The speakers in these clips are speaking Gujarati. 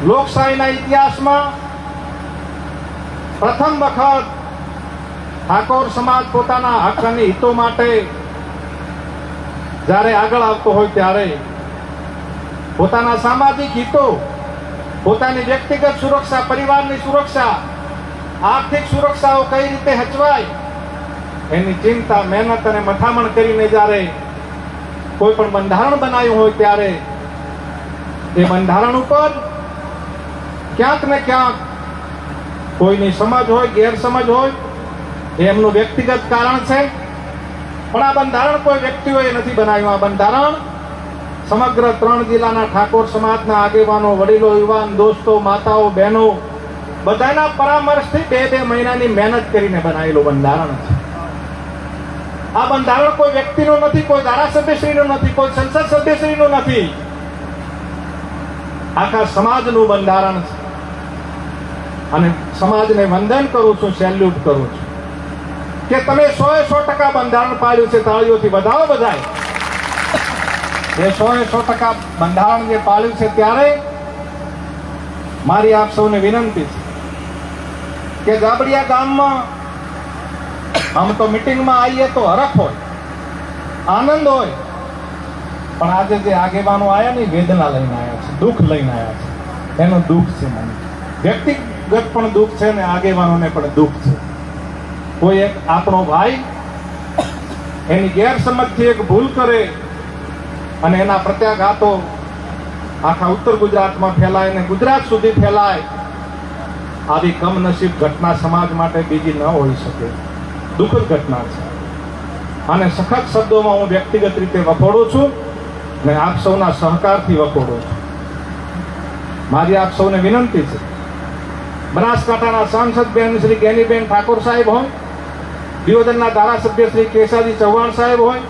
લોકશાહીના ઇતિહાસમાં પ્રથમ વખત ઠાકોર સમાજ પોતાના હક અને હિતો માટે જ્યારે આગળ આવતો હોય ત્યારે પોતાના સામાજિક હિતો, પોતાની વ્યક્તિગત સુરક્ષા, પરિવારની સુરક્ષા, આર્થિક સુરક્ષાઓ કઈ રીતે હચવાય એની ચિંતા, મહેનત અને મથામણ કરીને જ્યારે કોઈ પણ બંધારણ બનાવ્યું હોય ત્યારે એ બંધારણ ઉપર ક્યાંક ને ક્યાંક કોઈની સમજ હોય, ગેરસમજ હોય, એમનું વ્યક્તિગત કારણ છે. પણ આ બંધારણ કોઈ વ્યક્તિઓએ નથી બનાવ્યું. આ બંધારણ સમગ્ર 3 જિલ્લાના ઠાકોર સમાજના આગેવાનો, વડીલો, યુવાન, દોસ્તો, માતાઓ, બહેનો બધાના પરામર્શથી 2 મહિનાની મહેનત કરીને બનાવેલું બંધારણ છે. આ બંધારણ કોઈ વ્યક્તિનું નથી, કોઈ ધારાસભ્યશ્રીનું નથી, કોઈ સંસદ સભ્યશ્રીનું નથી. આખા સમાજનું બંધારણ છે. અને સમાજને વંદન કરું છું, સેલ્યુટ કરું છું કે તમે 100% બંધારણ પાડ્યું છે. તાળીઓથી વધાવો બધાય. એ 100% બંધારણ જે પાડ્યું છે ત્યારે મારી આપ સૌને વિનંતી છે કે ગાબડિયા ગામમાં આમ તો મિટિંગમાં આવીએ તો હરખ હોય, આનંદ હોય, પણ આજે જે આગેવાનો આવ્યા ને વેદના લઈને આવ્યા છે, દુઃખ લઈને આવ્યા છે. એનું દુઃખ છે. મને વ્યક્તિગત પણ દુઃખ છે ને આગેવાનોને પણ દુઃખ છે. કોઈ એક આપણો ભાઈ એની ગેરસમજથી એક ભૂલ કરે અને એના પ્રત્યાઘાતો આખા ઉત્તર ગુજરાતમાં ફેલાય ને ગુજરાત સુધી ફેલાય. આવી કમનસીબ ઘટના સમાજ માટે બીજી ન હોઈ શકે. દુઃખદ ઘટના છે અને સખત શબ્દોમાં હું વ્યક્તિગત રીતે વખોડું છું ને આપ સૌના સહકારથી વખોડું છું. મારી આપ સૌને વિનંતી છે, બનાસકાંઠાના સાંસદ બેન શ્રી જ્ઞાનીબેન ઠાકોર સાહેબ હોય, દિયોદરના ધારાસભ્ય શ્રી કેશાજી ચૌહાણ સાહેબ હોય,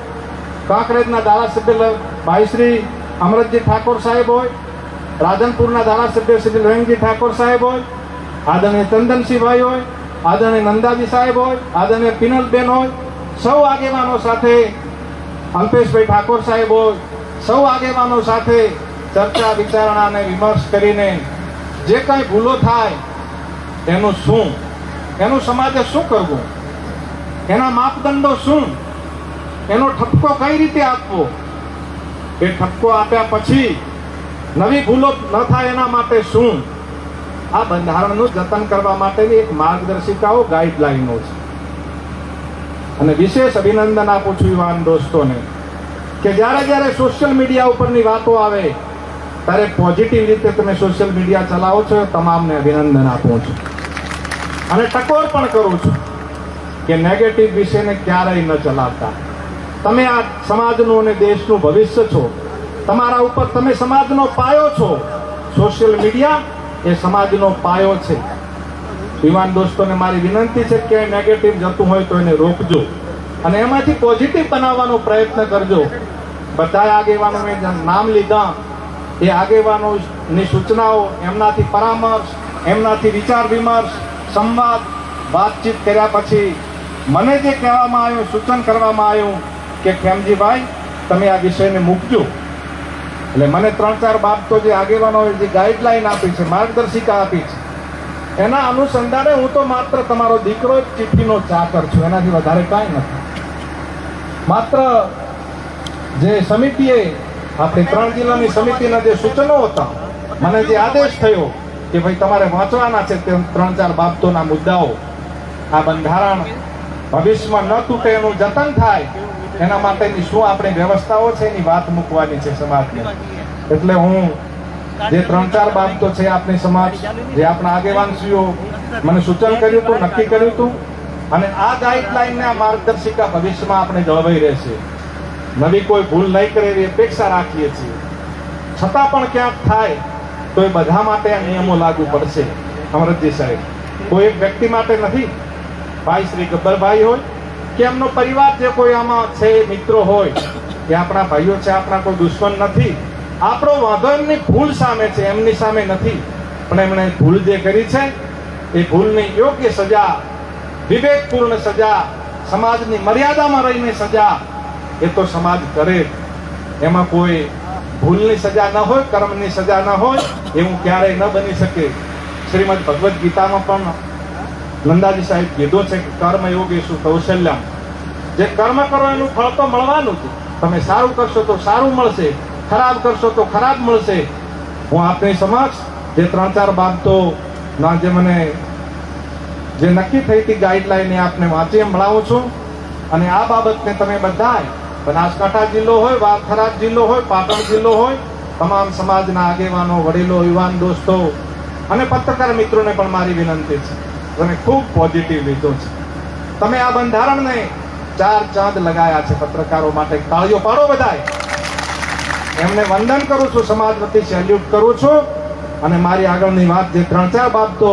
કાંકરેજના ધારાસભ્ય ભાઈ શ્રી અમરતજી ઠાકોર સાહેબ હોય, રાધનપુરના ધારાસભ્ય શ્રી રંગજી ઠાકોર સાહેબ હોય, આદરણીય ચંદનસિંહભાઈ હોય, આદરણીય નંદાજી સાહેબ હોય, આદરણીય પિનલબેન હોય, સૌ આગેવાનો સાથે અલ્પેશભાઈ ઠાકોર સાહેબ હોય, સૌ આગેવાનો સાથે ચર્ચા, વિચારણા અને વિમર્શ કરીને જે કંઈ ભૂલો થાય એનું શું, એનું સમાજે શું કરવું, એના માપદંડો શું, એનો ઠપકો કઈ રીતે આપવો, એ ઠપકો આપ્યા પછી નવી ભૂલો ન થાય એના માટે શું, આ બંધારણનું જતન કરવા માટેની એક માર્ગદર્શિકાઓ, ગાઈડલાઈનો છે. અને વિશેષ અભિનંદન આપું છું યુવાન દોસ્તોને કે જ્યારે સોશિયલ મીડિયા ઉપરની વાતો આવે ત્યારે પોઝિટિવ રીતે તમે સોશિયલ મીડિયા ચલાવો છો. તમામને અભિનંદન આપું છું અને ટકોર પણ કરું છું કે નેગેટિવ વિષયને ક્યારેય ન ચલાવતા. તમે આ સમાજનું અને દેશનું ભવિષ્ય છો. તમારા ઉપર તમે સમાજનો પાયો છો. સોશિયલ મીડિયા એ સમાજનો પાયો છે. યુવાન દોસ્તોને મારી વિનંતી છે કે નેગેટિવ જતું હોય તો એને રોકજો અને એમાંથી પોઝિટિવ બનાવવાનો પ્રયત્ન કરજો. બધા આગેવાનો મેં નામ લીધા, એ આગેવાનોની સૂચનાઓ, એમનાથી પરામર્શ, એમનાથી વિચાર વિમર્શ, સંવાદ, વાતચીત કર્યા પછી મને જે કહેવામાં આવ્યું, સૂચન કરવામાં આવ્યું કે ખેમજીભાઈ તમે આ વિષયને મૂકજો. એટલે મને 3-4 બાબતો જે આગેવાનોએ જે ગાઈડલાઈન આપી છે, માર્ગદર્શિકા આપી છે, એના અનુસંધાને હું તો માત્ર તમારો દીકરો એક ચિઠ્ઠીનો ચાકર છું, એનાથી વધારે કાંઈ નથી. માત્ર જે સમિતિએ, આપણી 3 જિલ્લાની સમિતિના જે સૂચનો હતા, મને જે આદેશ થયો કે ભાઈ તમારે વાંચવાના છે તે 3-4 બાબતોના મુદ્દાઓ, આ બંધારણ ભવિષ્યમાં ન તૂટે, એનું જતન થાય, એના માટેની શું આપણી વ્યવસ્થાઓ છે એની વાત મૂકવાની છે સમાજને. એટલે હું જે 3-4 બાબતો છે આપણી સમાજ, જે આપણા આગેવાનશ્રીઓ મને સૂચન કર્યું હતું, નક્કી કર્યું હતું, અને આ ગાઈડલાઈનને, આ માર્ગદર્શિકા ભવિષ્યમાં આપણે જળવાઈ રહેશે. નવી કોઈ ભૂલ નહીં કરે એવી અપેક્ષા રાખીએ છીએ. છતાં પણ ક્યાંક થાય તો એ બધા માટે આ નિયમો લાગુ પડશે. અમરતજી સાહેબ, કોઈ એક વ્યક્તિ માટે નથી. ભાઈ શ્રી ગબ્બરભાઈ હોય કે એમનો પરિવાર જે કોઈ આમાં છે, મિત્રો હોય, એ આપણા ભાઈઓ છે, આપણા કોઈ દુશ્મન નથી. આપણો વાંધો એમની ભૂલ સામે છે, એમની સામે નથી. પણ એમણે ભૂલ જે કરી છે એ ભૂલની યોગ્ય સજા, વિવેકપૂર્ણ સજા, સમાજની મર્યાદામાં રહીને સજા, એ તો સમાજ કરે. એમાં કોઈ ભૂલની સજા ન હોય, કર્મની સજા ન હોય, એવું ક્યારેય ન બની શકે. શ્રીમદ ભગવદ્ ગીતામાં પણ નંદાજી સાહેબ કીધું છે કે કર્મ યોગેશુ કૌશલ્યમ. જે કર્મ કરો એનું ફળ તો મળવાનું છે. તમે સારું કરશો તો સારું મળશે, ખરાબ કરશો તો ખરાબ મળશે. હું આપની સમક્ષ જે 3-4 બાબતો ના જે મને જે નક્કી થઈ હતી ગાઈડલાઈન એ આપને વાંચી મળાવું છું. અને આ બાબતને તમે બધાય બનાસકાંઠા જિલ્લો હોય, વાવથરા જિલ્લો હોય, પાટણ જિલ્લો હોય, તમામ સમાજના આગેવાનો, વડીલો, યુવાન દોસ્તો અને પત્રકાર મિત્રોને પણ મારી વિનંતી છે, તમે ખૂબ પોઝિટિવ લીધો છે. તમે આ બંધારણને 4 ચાંદ લગાયા છે. પત્રકારો માટે તાળીઓ પાડો બધાય. એમને વંદન કરું છું, સમાજ વતી સેલ્યુટ કરું છું. અને મારી આગળની વાત જે 3-4 બાબતો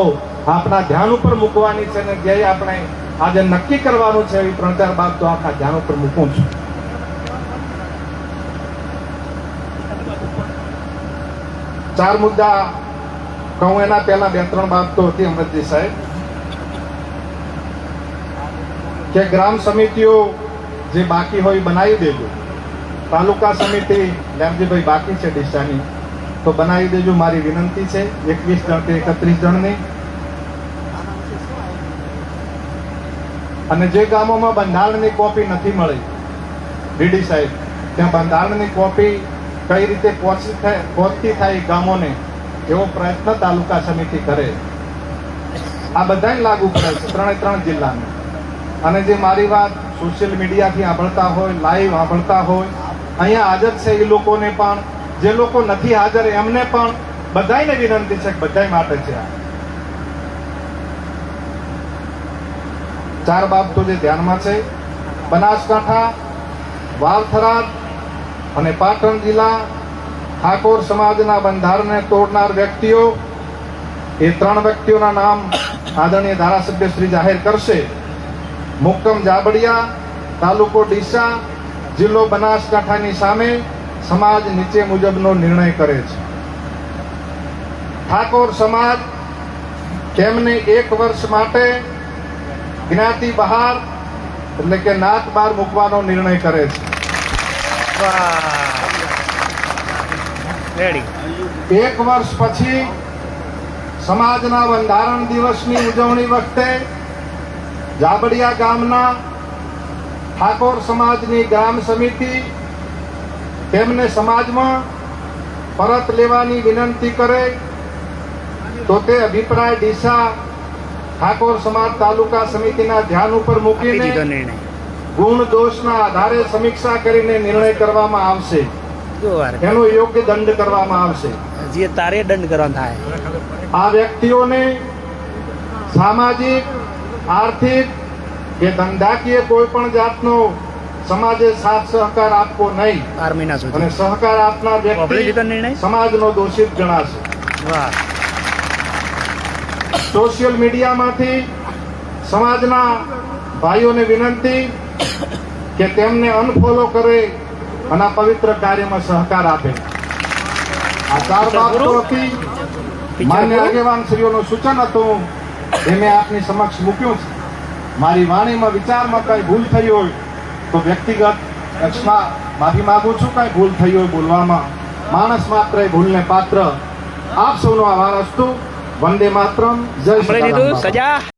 આપના ધ્યાન ઉપર મૂકવાની છે ને જે આપણે આજે નક્કી કરવાનું છે એવી 3-4 બાબતો આપના ધ્યાન ઉપર મૂકું છું. 4 મુદ્દા કહું એના પહેલા 2-3 બાબતો હતી અમૃતજી સાહેબ, કે ગ્રામ સમિતિઓ જે બાકી હોય બનાવી દેજો. તાલુકા સમિતિ લેમજીભાઈ બાકી છે ડીસાની, તો બનાવી દેજો, મારી વિનંતી છે. 21 જણ કે 31 જણની. અને જે ગામોમાં બંધારણની કોપી નથી મળી, ડીડી સાહેબ, ત્યાં બંધારણની કોપી કઈ રીતે પહોંચતી થાય ગામોને એવો પ્રયત્ન તાલુકા સમિતિ કરે. આ બધાને લાગુ પડે છે 3 જિલ્લાને. અને જે મારી વાત સોશિયલ મીડિયાથી સાંભળતા હોય, લાઈવ સાંભળતા હોય, અહીંયા હાજર છે એ લોકોને પણ, જે લોકો નથી હાજર એમને પણ બધાને વિનંતી છે કે બધા માટે છે. 4 બાબતો જે ધ્યાનમાં છે, બનાસકાંઠા, વાવથરા અને પાટણ જિલ્લા ઠાકોર સમાજના બંધારણને તોડનાર વ્યક્તિઓ, એ 3 વ્યક્તિઓના નામ આદરણીય ધારાસભ્ય શ્રી જાહેર કરશે. મુક્કમ જાબડિયા, તાલુકો ડીસા, જિલ્લો બનાસકાંઠાની સામે સમાજ નીચે મુજબનો નિર્ણય કરે છે. ઠાકોર સમાજ તેમને 1 વર્ષ માટે જ્ઞાતિ બહાર એટલે કે નાત બહાર મૂકવાનો નિર્ણય કરે છે. 1 વર્ષ પછી સમાજના બંધારણ દિવસની ઉજવણી વખતે જાબડિયા ગામના ઠાકોર સમાજની ગ્રામ સમિતિ તેમને સમાજમાં પરત લેવાની વિનંતી કરે તો તે અભિપ્રાય ડીસા ઠાકોર સમાજ તાલુકા સમિતિના ધ્યાન ઉપર મૂકીને ગુણ દોષના આધારે સમીક્ષા કરીને નિર્ણય કરવામાં આવશે. એનો યોગ્ય દંડ કરવામાં આવશે. જે તારે દંડ કરવાનો થાય. આ વ્યક્તિઓને સામાજિક, આર્થિક કે ધંધાકીય કોઈ પણ જાતનો સમાજે સાથ સહકાર આપવો નહીં. 4 મહિના સુધી. અને સહકાર આપનાર વ્યક્તિ સમાજનો દોષિત ગણાશે. સોશિયલ મીડિયામાંથી સમાજના ભાઈઓને વિનંતી કે તેમને અનફોલો કરે અને પવિત્ર કાર્યમાં સહકાર આપે. આ 4 બાબતો હતી. માન્ય આગેવાન શ્રીઓનું સૂચન હતું એ મેં આપની સમક્ષ મૂક્યું છે. મારી વાણીમાં, વિચારમાં કઈ ભૂલ થઈ હોય તો વ્યક્તિગત માફી માંગુ છું. કઈ ભૂલ થઈ હોય બોલવામાં, માણસ માત્ર એ ભૂલને પાત્ર. આપ સૌનો આભાર અસ્તુ. વંદે માતરમ. જય શ્રી રામ.